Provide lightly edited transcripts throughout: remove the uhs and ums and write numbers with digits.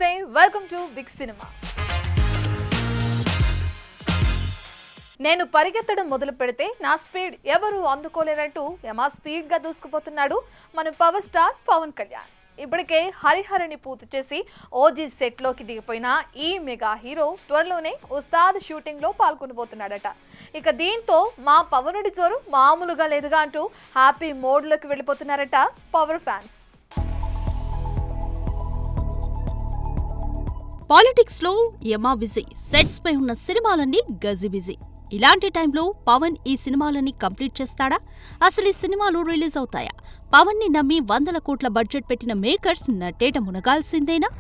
నమస్తే, welcome to big cinema. నేను పరిగెత్తడం మొదలు పెడితే నా స్పీడ్ ఎవరు అందుకోలేనట్టు యమా స్పీడ్ గా దూసుకుపోతున్నాడు మన పవర్ స్టార్ పవన్ కళ్యాణ్. ఇప్పటికే హరిహరని పూర్తి చేసి ఓజీ సెట్ లోకి దిగిపోయిన ఈ మెగా హీరో త్వరలోనే ఉస్తాద్ షూటింగ్ లో పాల్గొనబోతున్నాడట. ఇక దీంతో మా పవనుడి జోరు మామూలుగా లేదుగా అంటూ హ్యాపీ మోడ్ లోకి వెళ్ళిపోతున్నారట పవర్ ఫ్యాన్స్. పాలిటిక్స్ లో యమా బిజీ, సెట్స్ పై ఉన్న సినిమాలన్నీ గజిబిజీ. ఇలాంటి టైంలో పవన్ ఈ సినిమాలన్నీ కంప్లీట్ చేస్తాడా? అసలు ఈ సినిమాలు రిలీజ్ అవుతాయా? పవన్ ని నమ్మి 100 కోట్ల బడ్జెట్ పెట్టిన మేకర్స్ నట్టేట మునగాల్సిందేనా?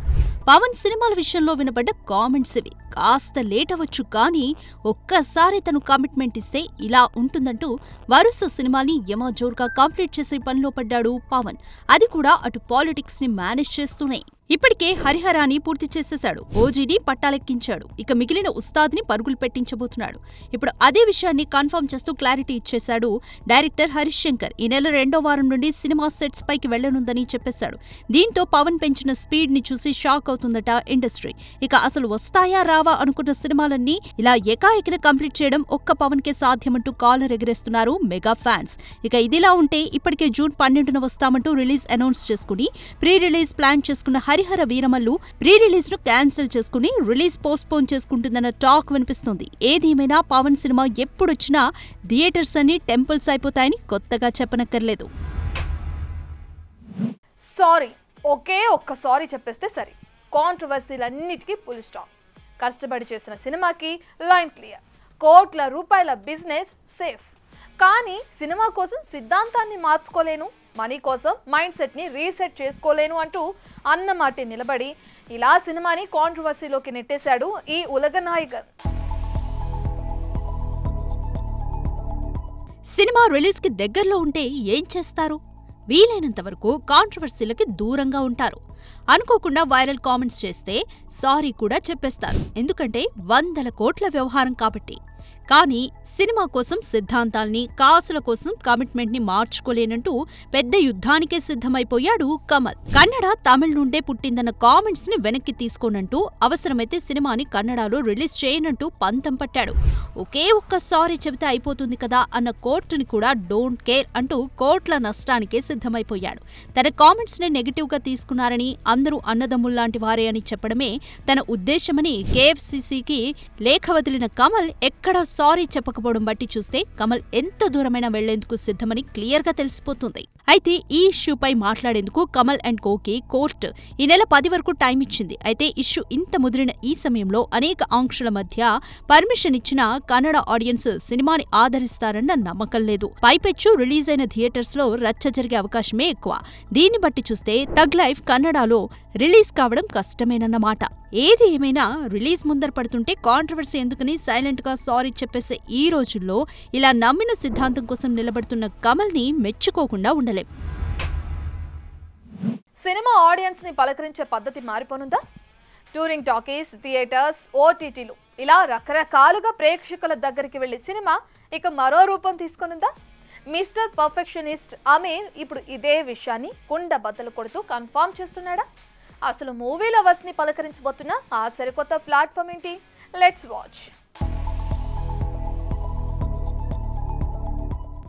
పవన్ సినిమాల విషయంలో వినబడ్డ కామెంట్స్ ఇవి. కాస్త లేట్ అవ్వచ్చు కానీ ఒక్కసారి తను కమిట్మెంట్ ఇస్తే ఇలా ఉంటుందంటూ వరుస సినిమాని యమా జోర్గా కంప్లీట్ చేసే పనిలో పడ్డాడు పవన్. అది కూడా అటు పాలిటిక్స్ ని మేనేజ్ చేస్తూనే. ఇప్పటికే హరిహరాని పూర్తి చేసేశాడు, ఓజీని పట్టాలెక్కించాడు, ఇక మిగిలిన ఉస్తాద్ ని పరుగులు పెట్టించబోతున్నాడు. ఇప్పుడు అదే విషయాన్ని కన్ఫర్మ్ చేస్తూ క్లారిటీ ఇచ్చేశాడు డైరెక్టర్ హరీష్ శంకర్. ఈ నెల 2వ వారం నుండి సినిమా సెట్స్ పైకి వెళ్లనుందని చెప్పేశాడు. దీంతో పవన్ పెంచిన స్పీడ్ ని చూసి షాక్ అవుతుందట ఇండస్ట్రీ. ఇక అసలు వస్తాయా రావా అనుకున్న సినిమాలన్నీ ఇలా ఏకాఏకిన కంప్లీట్ చేయడం ఒక్క పవన్ కే సాధ్యమంటూ కాలర్ ఎగరేస్తున్నారు మెగా ఫ్యాన్స్. ఇక ఇదిలా ఉంటే ఇప్పటికే జూన్ 12న వస్తామంటూ రిలీజ్ అనౌన్స్ చేసుకుని ప్రీ రిలీజ్ ప్లాన్ చేసుకున్న హరిహర వీరమల్లు ప్రీ రిలీజ్ ను క్యాన్సిల్ చేసుకుని రిలీజ్ పోస్ట్పోన్ చేసుకుంటుందన్న టాక్ వినిపిస్తుంది. ఏదేమైనా పవన్ సినిమా ఎప్పుడొచ్చినా థియేటర్స్ అన్ని టెంపుల్స్ అయిపోతాయని కొత్తగా చెప్పనక్కర్లేదు. సారీ, ఒక్క సారీ చెప్పేస్తే సరే. కాంట్రవర్సీలన్నిటికీ ఫుల్ స్టాప్. కష్టపడి చేసిన సినిమాకి లైన్ క్లియర్. కోట్ల రూపాయల బిజినెస్ సేఫ్. కానీ సినిమా కోసం సిద్ధాంతాన్ని మార్చుకోలేను, మనీ కోసం మైండ్ సెట్ ని రీసెట్ చేసుకోలేను అంటూ అన్నమాటే నిలబడి ఇలా సినిమాని కాంట్రవర్సీలోకి నెట్టేశాడు ఈ ఉలగ నాయకర్. సినిమా రిలీజ్ కి దగ్గరలో ఉంటే ఏం చేస్తారు? వీలైనంత వరకు కాంట్రవర్సీలకి దూరంగా ఉంటారు. అనుకోకుండా వైరల్ కామెంట్స్ చేస్తే సారీ కూడా చెప్పేస్తారు, ఎందుకంటే 100 కోట్ల వ్యవహారం కాబట్టి. కానీ సినిమా కోసం సిద్ధాంతాల్ని, కాసుల కోసం కమిట్మెంట్ ని మార్చుకోలేనంటూ పెద్ద యుద్ధానికే సిద్ధమైపోయాడు కమల్. కన్నడ, తమిళ్ నుండే పుట్టిందన్న కామెంట్స్ ని వెనక్కి తీసుకోనంటూ, అవసరమైతే సినిమాని కన్నడలో రిలీజ్ చేయనంటూ పంతం పట్టాడు. ఒక్క సారీ చెబితే అయిపోతుంది కదా అన్న కోర్టుని కూడా డోంట్ కేర్ అంటూ కోట్ల నష్టానికే సిద్ధమైపోయాడు. తన కామెంట్స్ ని నెగిటివ్ గా తీసుకున్నారని, అందరూ అన్నదమ్ముల్లాంటి వారే అని చెప్పడమే తన ఉద్దేశమని కేఎఫ్సీసీకి లేఖ వదిలిన కమల్ ఎక్కడా సారీ చెప్పకపోవడం బట్టి చూస్తే కమల్ ఎంత దూరమైనా వెళ్లేందుకు సిద్ధమని క్లియర్ గా తెలిసిపోతుంది. అయితే ఈ ఇష్యూపై మాట్లాడేందుకు కమల్ అండ్ కోకి కోర్టు ఈ నెల 10 వరకు టైం ఇచ్చింది. అయితే ఇష్యూ ఇంత ముదిరిన ఈ సమయంలో అనేక ఆంక్షల మధ్య పర్మిషన్ ఇచ్చిన కన్నడ ఆడియన్స్ సినిమాని ఆదరిస్తారన్న నమ్మకం లేదు. పైపెచ్చు రిలీజ్ అయిన థియేటర్స్ లో రచ్చ జరిగే అవకాశమే ఎక్కువ. దీన్ని బట్టి చూస్తే థగ్ లైఫ్ కన్నడలో రిలీజ్ కావడం కష్టమేనన్నమాట. ఏది ఏమైనా రిలీజ్ ముందర పడుతుంటే కాంట్రవర్సీ ఎందుకని సైలెంట్ గా సారీ చెప్పేసే ఈ రోజుల్లో ఇలా నమ్మిన సిద్ధాంతం కోసం నిలబడుతున్న కమల్ ని మెచ్చుకోకుండా ఉండలేం. సినిమా ఆడియన్స్ ని పలకరించే పద్ధతి మారిపోనుందా? టూరింగ్ టాకీస్, థియేటర్స్, ఓటీటీలు ఇలా రకరకాలుగా ప్రేక్షకుల దగ్గరికి వెళ్లి సినిమా ఇక మరో రూపం తీసుకొనుందా? మిస్టర్ పర్ఫెక్షనిస్ట్ అమీర్ ఇప్పుడు ఇదే విషయాన్ని కుండ బద్దలు కొడుతూ కన్ఫర్మ్ చేస్తున్నాడా? అసలు మూవీ లవర్స్ ని పలకరించబోతున్న ఆ సరికొత్త ప్లాట్ఫామ్ ఏంటి? Let's watch.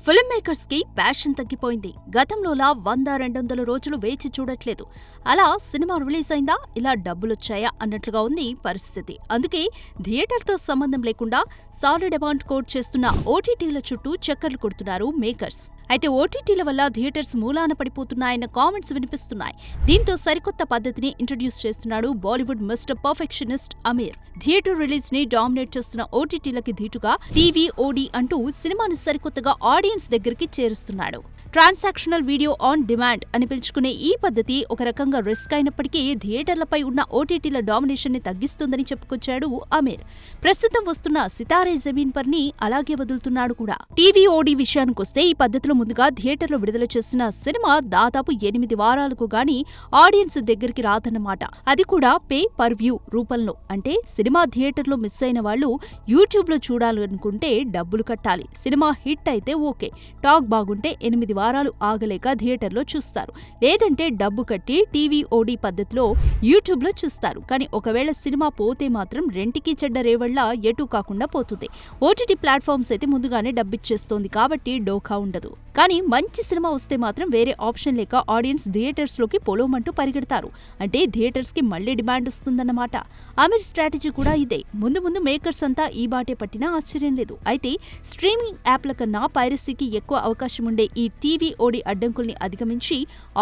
ఫిల్మ్ మేకర్స్ కి ప్యాషన్ తగ్గిపోయింది. గతంలోలా 100-200 రోజులు వేచి చూడట్లేదు. అలా సినిమా రిలీజ్ అయిందా, ఇలా డబ్బులొచ్చాయా అన్నట్లుగా ఉంది పరిస్థితి. అందుకే థియేటర్తో సంబంధం లేకుండా సాలిడ్ అమౌంట్ కోట్ చేస్తున్న ఓటీటీల చుట్టూ చక్కర్లు కొడుతున్నారు మేకర్స్. అయితే ఓటీటీల వల్ల థియేటర్స్ మూలాన పడిపోతున్నాయన్న కామెంట్స్ వినిపిస్తున్నాయి. దీంతో సరికొత్త పద్ధతిని ఇంట్రడ్యూస్ చేస్తున్నాడు Bollywood mister perfectionist Aamir. Theatre release ని డామినేట్ చేస్తున్న ఓటీటీలకి ధీటుగా టీవీఓడి అంటూ సినిమాని సరికొత్తగా ఆడియన్స్ దగ్గరికి చేరుస్తున్నాడు. ట్రాన్సాక్షనల్ వీడియో ఆన్ డిమాండ్ అని పిలుచుకునే ఈ పద్ధతి ఒక రకంగా రిస్క్ అయినప్పటికీ థియేటర్లపై ఉన్న ఓటీటీల డామినేషన్ ని తగ్గిస్తుందని చెప్పుకొచ్చాడు అమీర్. ప్రస్తుతం వస్తున్న సితారే జమీన్ పర్ ని అలాగే వదులుతున్నాడు కూడా. టీవీఓడి విషయానికొస్తే ఈ పద్ధతిలో ముందుగా థియేటర్లో విడుదల చేసిన సినిమా దాదాపు 8 వారాలకు గానీ ఆడియన్స్ దగ్గరికి రాదన్నమాట. అది కూడా పే పర్ వ్యూ రూపంలో. అంటే సినిమా థియేటర్లో మిస్ అయిన వాళ్ళు యూట్యూబ్లో చూడాలనుకుంటే డబ్బులు కట్టాలి. సినిమా హిట్ అయితే ఓకే, ఓకే, టాక్ బాగుంటే 8 వారాలు ఆగలేక థియేటర్లో చూస్తారు, లేదంటే డబ్బు కట్టి టీవీఓడి పద్ధతిలో యూట్యూబ్లో చూస్తారు. కానీ ఒకవేళ సినిమా పోతే మాత్రం రెంటికి చెడ్డ రేవళ్ళ ఎటూ కాకుండా పోతుంది. ఓటీటీ ప్లాట్ఫామ్స్ అయితే ముందుగానే డబ్బిచ్చేస్తోంది కాబట్టి డోకా ఉండదు. కానీ మంచి సినిమా వస్తే మాత్రం వేరే ఆప్షన్ లేక ఆడియన్స్ థియేటర్స్లోకి పొలోమంటూ పరిగెడతారు. అంటే థియేటర్స్కి మళ్లీ డిమాండ్ వస్తుందన్నమాట. అమీర్ స్ట్రాటజీ కూడా ఇదే. ముందు ముందు మేకర్స్ అంతా ఈ బాటే పట్టినా ఆశ్చర్యం లేదు. అయితే స్ట్రీమింగ్ యాప్ల కన్నా పైరసీకి ఎక్కువ అవకాశం ఉండే ఈ టీవీఓడి అడ్డంకుల్ని అధిగమించి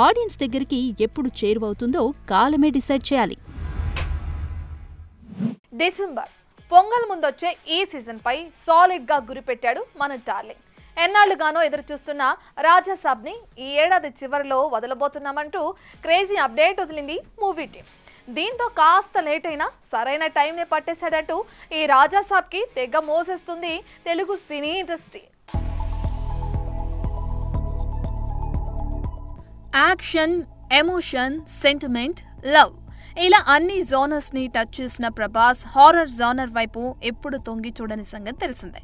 ఆడియన్స్ దగ్గరికి ఎప్పుడు చేరువవుతుందో కాలమే డిసైడ్ చేయాలి. డిసెంబర్ పొంగల్ ముందొచ్చే ఈ సీజన్ పై సాలిడ్ గా గురిపెట్టాడు మన డార్లింగ్. ఎన్నాళ్లుగానో ఎదురు చూస్తున్న రాజాసాబ్ని ఈ ఏడాది చివరిలో వదలబోతున్నామంటూ క్రేజీ అప్డేట్ వదిలింది మూవీ టీం. దీంతో కాస్త లేట్ అయినా సరైన టైంనే పట్టేశాడంటూ ఈ రాజాసాబ్కి తెగ మోసేస్తుంది Telugu cine industry. Action, emotion, sentiment, love ఇలా అన్ని జోనర్స్ ని టచ్ చేసిన ప్రభాస్ హారర్ జోనర్ వైపు ఎప్పుడు తొంగి చూడని సంగతి తెలిసిందే.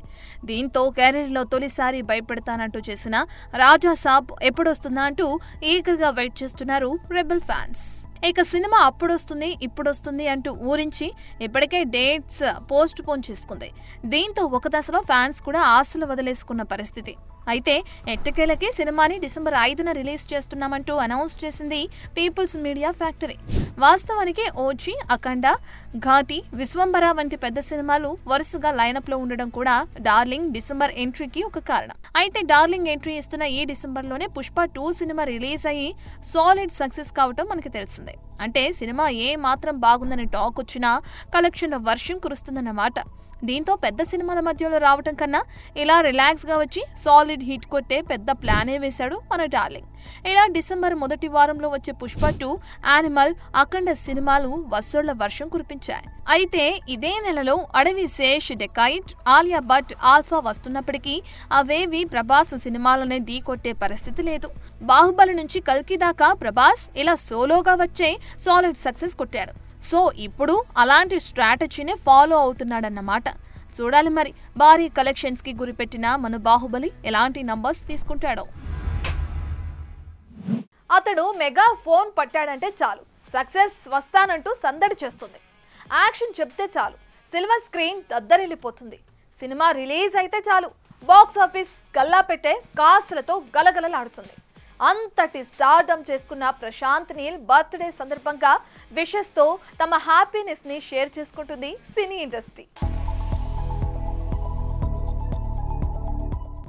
దీంతో కెరీర్లో తొలిసారి భయపెడతానంటూ చేసిన రాజాసాబ్ ఎప్పుడొస్తుందా అంటూ ఈగర్గా వెయిట్ చేస్తున్నారు రెబెల్ ఫ్యాన్స్. ఇక సినిమా అప్పుడొస్తుంది ఇప్పుడొస్తుంది అంటూ ఊరించి ఇప్పటికే డేట్స్ పోస్ట్ పోన్ చేసుకుంది. దీంతో ఒక దశలో ఫ్యాన్స్ కూడా ఆశలు వదిలేసుకున్న పరిస్థితి. అయితే ఎట్టకేలకి సినిమాని డిసెంబర్ 5న రిలీజ్ చేస్తున్నామంటూ అనౌన్స్ చేసింది పీపుల్స్ మీడియా ఫ్యాక్టరీ. వాస్తవానికి ఓజీ, అఖండ, ఘాటి, విశ్వంబర వంటి పెద్ద సినిమాలు వరుసగా లైనప్ లో ఉండడం కూడా డార్లింగ్ డిసెంబర్ ఎంట్రీకి ఒక కారణం. అయితే డార్లింగ్ ఎంట్రీ ఇస్తున్న ఈ డిసెంబర్లోనే పుష్ప 2 సినిమా రిలీజ్ అయ్యి సాలిడ్ సక్సెస్ కావటం మనకి తెలిసిందే. అంటే సినిమా ఏ మాత్రం బాగుందని టాక్ వచ్చినా కలెక్షన్ల వర్షం కురుస్తుందన్నమాట. దీంతో పెద్ద సినిమాల మధ్యలో రావటం కన్నా ఇలా రిలాక్స్ గా వచ్చి సాలిడ్ హిట్ కొట్టే పెద్ద ప్లానే వేశాడు మన డార్లింగ్. ఇలా డిసెంబర్ మొదటి వారంలో వచ్చే పుష్ప 2, యానిమల్, అఖండ సినిమాలు వసూళ్ల వర్షం కురిపించాయి. అయితే ఇదే నెలలో అడవి శేష్, డెకాయిట్, ఆలియా భట్, ఆల్ఫా వస్తున్నప్పటికీ అవేవి ప్రభాస్ సినిమాలనే ఢీ కొట్టే పరిస్థితి లేదు. బాహుబలి నుంచి కల్కి దాకా ప్రభాస్ ఇలా సోలోగా వచ్చే సాలిడ్ సక్సెస్ కొట్టాడు. సో ఇప్పుడు అలాంటి స్ట్రాటజీనే ఫాలో అవుతున్నాడన్నమాట. చూడాలి మరి భారీ కలెక్షన్స్ కి గురిపెట్టిన మన బాహుబలి ఎలాంటి నంబర్స్ తీసుకుంటాడో. అతడు మెగా ఫోన్ పట్టాడంటే చాలు సక్సెస్ వస్తానంటూ సందడి చేస్తుంది. యాక్షన్ చెప్తే చాలు సిల్వర్ స్క్రీన్ దద్దరిల్లిపోతుంది. సినిమా రిలీజ్ అయితే చాలు బాక్స్ ఆఫీస్ గల్లా పెట్టే కాసులతో గలగలలాడుతుంది. అంతటి స్టార్డమ్ చేసుకున్న ప్రశాంత్ నీల్ బర్త్డే సందర్భంగా విషెస్ తో తమ హ్యాపీనెస్ ని షేర్ చేసుకుంటుంది సినీ ఇండస్ట్రీ.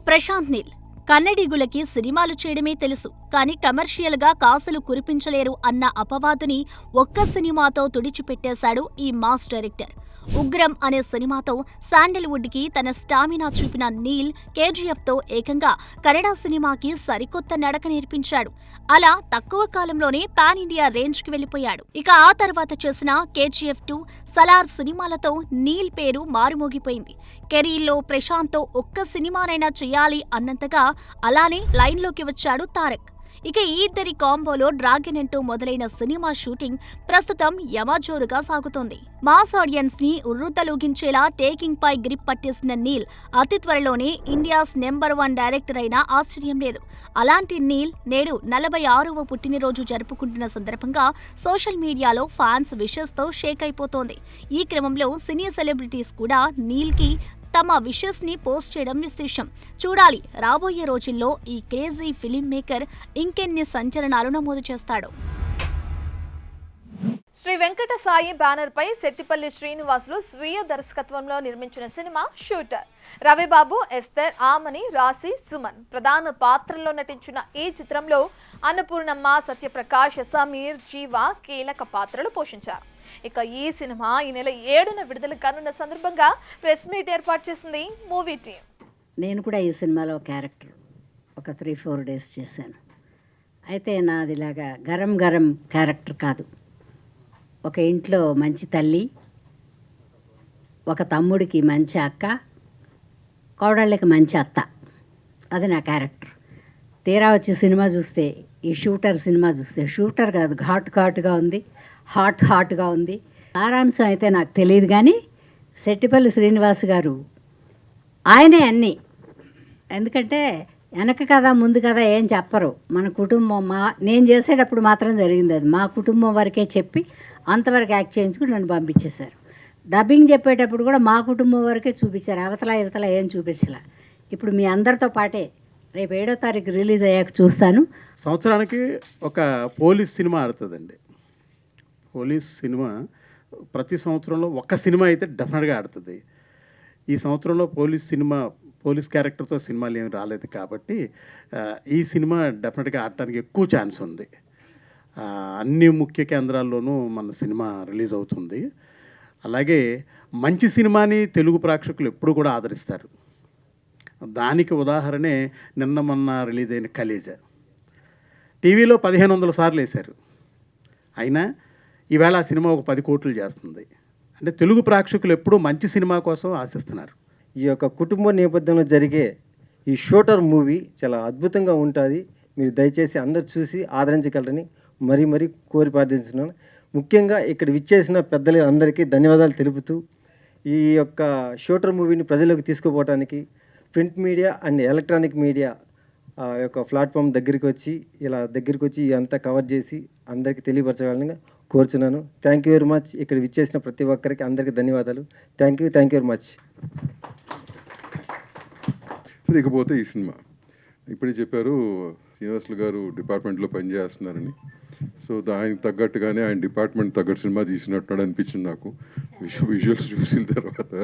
ప్రశాంత్ నీల్ కన్నడిగులకి సినిమాలు చేయడమే తెలుసు, కానీ కమర్షియల్ గా కాసులు కురిపించలేరు అన్న అపవాదుని ఒక్క సినిమాతో తుడిచిపెట్టేశాడు ఈ మాస్ డైరెక్టర్. ఉగ్రం అనే సినిమాతో శాండల్వుడ్ కి తన స్టామినా చూపిన నీల్ కేజీఎఫ్ తో ఏకంగా కన్నడ సినిమాకి సరికొత్త నడక నేర్పించాడు. అలా తక్కువ కాలంలోనే పాన్ ఇండియా రేంజ్ కి వెళ్లిపోయాడు. ఇక ఆ తర్వాత చేసిన కేజీఎఫ్ 2, సలార్ సినిమాలతో నీల్ పేరు మారుమోగిపోయింది. కెరీర్లో ప్రశాంత్ తో ఒక్క సినిమానైనా చేయాలి అన్నంతగా అలానే లైన్లోకి వచ్చాడు తారక్. ఇక ఈ ఇద్దరి కాంబోలో డ్రాగన్ అంటూ మొదలైన సినిమా షూటింగ్ ప్రస్తుతం యమజోరుగా సాగుతోంది. మాస్ ఆడియన్స్ ని ఉర్రూతలూగించేలా టేకింగ్ పై గ్రిప్ పట్టేసిన నీల్ అతి త్వరలోనే ఇండియాస్ నెంబర్ 1 డైరెక్టర్ అయినా ఆశ్చర్యం లేదు. అలాంటి నీల్ నేడు 46వ పుట్టినరోజు జరుపుకుంటున్న సందర్భంగా సోషల్ మీడియాలో ఫ్యాన్స్ విషెస్ తో షేక్ అయిపోతోంది. ఈ క్రమంలో సినీ సెలబ్రిటీస్ కూడా నీల్ కి తమ విషెస్ ని పోస్ట్ చేయడం విశేషం. చూడాలి రాబోయే రోజుల్లో ఈ క్రేజీ ఫిలిం మేకర్ ఇంకెన్ని సంచలనాలు నమోదు చేస్తాడో. శ్రీ వెంకట సాయి బ్యానర్ పై శెట్టిపల్లి శ్రీనివాసులు స్వీయ దర్శకత్వంలో నిర్మించిన సినిమా షూటర్. రవిబాబు, ఎస్తర్, ఆమని, రాశి, సుమన్ ప్రధాన పాత్రల్లో నటించిన ఈ చిత్రంలో అన్నపూర్ణమ్మ, సత్యప్రకాష్, సమీర్, జీవ కీలక పాత్రలు పోషించారు. ఇక ఈ సినిమా ఈ నెల 7న విడుదల కానున్న సందర్భంగా ప్రెస్ మీట్ ఏర్పాటు చేసింది మూవీ టీం. నేను కూడా ఈ సినిమాలో క్యారెక్టర్ ఒక 3-4 డేస్ చేశాను. అయితే నాది ఇలాగా గరం గరం క్యారెక్టర్ కాదు. ఒక ఇంట్లో మంచి తల్లి, ఒక తమ్ముడికి మంచి అక్క, కోడళ్ళకి మంచి అత్త. అది నా క్యారెక్టర్. తీరా వచ్చి సినిమా చూస్తే, ఈ షూటర్ సినిమా చూస్తే షూటర్ కాదు, ఘాటుగా ఉంది, హాట్గా ఉంది. సారాంశం అయితే నాకు తెలియదు, కానీ శెట్టిపల్లి శ్రీనివాస్ గారు ఆయనే అన్నీ. ఎందుకంటే వెనక కథ ముందు కథ ఏం చెప్పరు. మన కుటుంబం నేను చేసేటప్పుడు మాత్రం జరిగింది అది. మా కుటుంబం వరకే చెప్పి అంతవరకు యాక్ట్ చేయించుకుని నన్ను పంపించేశారు. డబ్బింగ్ చెప్పేటప్పుడు కూడా మా కుటుంబం వరకే చూపించారు, అవతల ఇవతల ఏం చూపించలే. ఇప్పుడు మీ అందరితో పాటే రేపు 7వ తారీఖు రిలీజ్ అయ్యాక చూస్తాను. సంవత్సరానికి ఒక పోలీస్ సినిమా ఆడుతుందండి. పోలీస్ సినిమా ప్రతి సంవత్సరంలో ఒక సినిమా అయితే డెఫినెట్గా ఆడుతుంది. ఈ సంవత్సరంలో పోలీస్ క్యారెక్టర్తో సినిమాలు ఏమి రాలేదు కాబట్టి ఈ సినిమా డెఫినెట్గా ఆడటానికి ఎక్కువ ఛాన్స్ ఉంది. అన్ని ముఖ్య కేంద్రాల్లోనూ మన సినిమా రిలీజ్ అవుతుంది. అలాగే మంచి సినిమాని తెలుగు ప్రేక్షకులు ఎప్పుడు కూడా ఆదరిస్తారు. దానికి ఉదాహరణే నిన్న మొన్న రిలీజ్ అయిన కలేజా. టీవీలో 1500 సార్లు వేశారు, అయినా ఈవేళ ఆ సినిమా ఒక 10 కోట్లు చేస్తుంది. అంటే తెలుగు ప్రేక్షకులు ఎప్పుడూ మంచి సినిమా కోసం ఆశిస్తున్నారు. ఈ యొక్క కుటుంబ నేపథ్యంలో జరిగే ఈ షూటర్ మూవీ చాలా అద్భుతంగా ఉంటుంది. మీరు దయచేసి అందరు చూసి ఆదరించగలరని మరీ కోరి ప్రార్థిస్తున్నాను. ముఖ్యంగా ఇక్కడ విచ్చేసిన పెద్దలు అందరికీ ధన్యవాదాలు తెలుపుతూ ఈ యొక్క షూటర్ మూవీని ప్రజలకు తీసుకుపోవడానికి print media and electronic media యొక్క ప్లాట్ఫామ్ దగ్గరికి వచ్చి అంతా కవర్ చేసి అందరికీ తెలియపరచగలని కోరుచున్నాను. Thank you very much. ఇక్కడ విచ్చేసిన ప్రతి ఒక్కరికి అందరికీ ధన్యవాదాలు. Thank you very much. సరే, ఇకపోతే ఈ సినిమా ఇప్పుడే చెప్పారు శ్రీనివాసులు గారు డిపార్ట్మెంట్లో పనిచేస్తున్నారని. సో ఆయనకు తగ్గట్టుగానే ఆయన డిపార్ట్మెంట్ తగ్గట్టు సినిమా తీసినట్టు అనిపించింది నాకు విజువల్స్ చూసిన తర్వాత.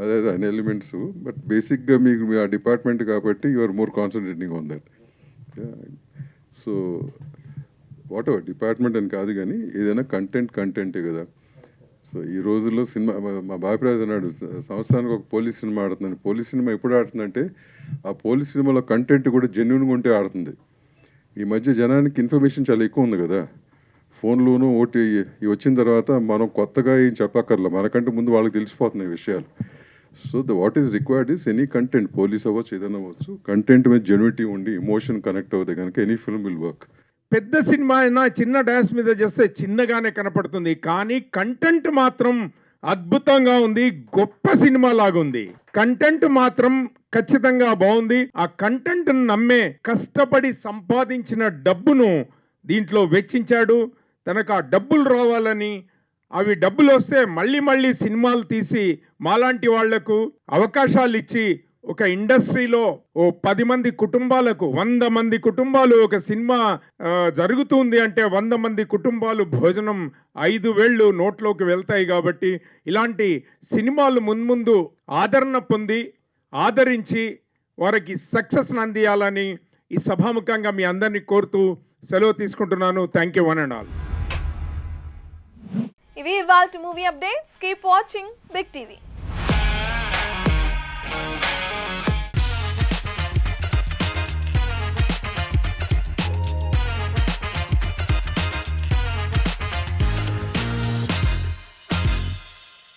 అదే ఆయన ఎలిమెంట్స్, బట్ బేసిక్గా మీకు ఆ డిపార్ట్మెంట్ కాబట్టి you are more concentrating on that. So whatever department అని కాదు కానీ ఏదైనా కంటెంటే కదా. సో ఈ రోజుల్లో సినిమా మా బాపిరాజు అన్నాడు, సంవత్సరానికి ఒక పోలీస్ సినిమా ఆడుతుందని. పోలీస్ సినిమా ఎప్పుడు ఆడుతుందంటే ఆ పోలీస్ సినిమాలో కంటెంట్ కూడా జెన్యున్గా ఉంటే ఆడుతుంది. ఈ మధ్య జనానికి ఇన్ఫర్మేషన్ చాలా ఎక్కువ ఉంది కదా, ఫోన్లోనూ ఓటీ వచ్చిన తర్వాత మనం కొత్తగా ఏం చెప్పక్కర్లా, మనకంటే ముందు వాళ్ళకి తెలిసిపోతున్నాయి విషయాలు. So what is required is any content, police అవ్వచ్చు ఏదైనా అవ్వచ్చు, కంటెంట్ మీద జెన్యునిటీ ఉండి ఎమోషన్ కనెక్ట్ అవుతే కనుక ఎనీ ఫిల్మ్ విల్ వర్క్. పెద్ద సినిమా అయినా చిన్న డాన్స్ మీద చేస్తే చిన్నగానే కనపడుతుంది, కానీ కంటెంట్ మాత్రం అద్భుతంగా ఉంది, గొప్ప సినిమా లాగుంది. కంటెంట్ మాత్రం ఖచ్చితంగా బాగుంది. ఆ కంటెంట్ నమ్మే కష్టపడి సంపాదించిన డబ్బును దీంట్లో వెచ్చించాడు. తనకు ఆ డబ్బులు రావాలని, అవి డబ్బులు వస్తే మళ్ళీ సినిమాలు తీసి మాలాంటి వాళ్లకు అవకాశాలు ఇచ్చి ఒక ఇండస్ట్రీలో ఓ 10 మంది కుటుంబాలకు 100 మంది కుటుంబాలు ఒక సినిమా జరుగుతుంది అంటే 100 మంది కుటుంబాలు భోజనం 5 వేళ్ళు నోట్లోకి వెళ్తాయి. కాబట్టి ఇలాంటి సినిమాలు మున్ముందు ఆదరణ పొంది ఆదరించి వారికి సక్సెస్ అందియాలని ఈ సభాముఖంగా మీ అందరినీ కోరుతూ సెలవు తీసుకుంటున్నాను. Thank you one and all. ఇవి ఇవాల్టి movie updates. Keep watching big TV.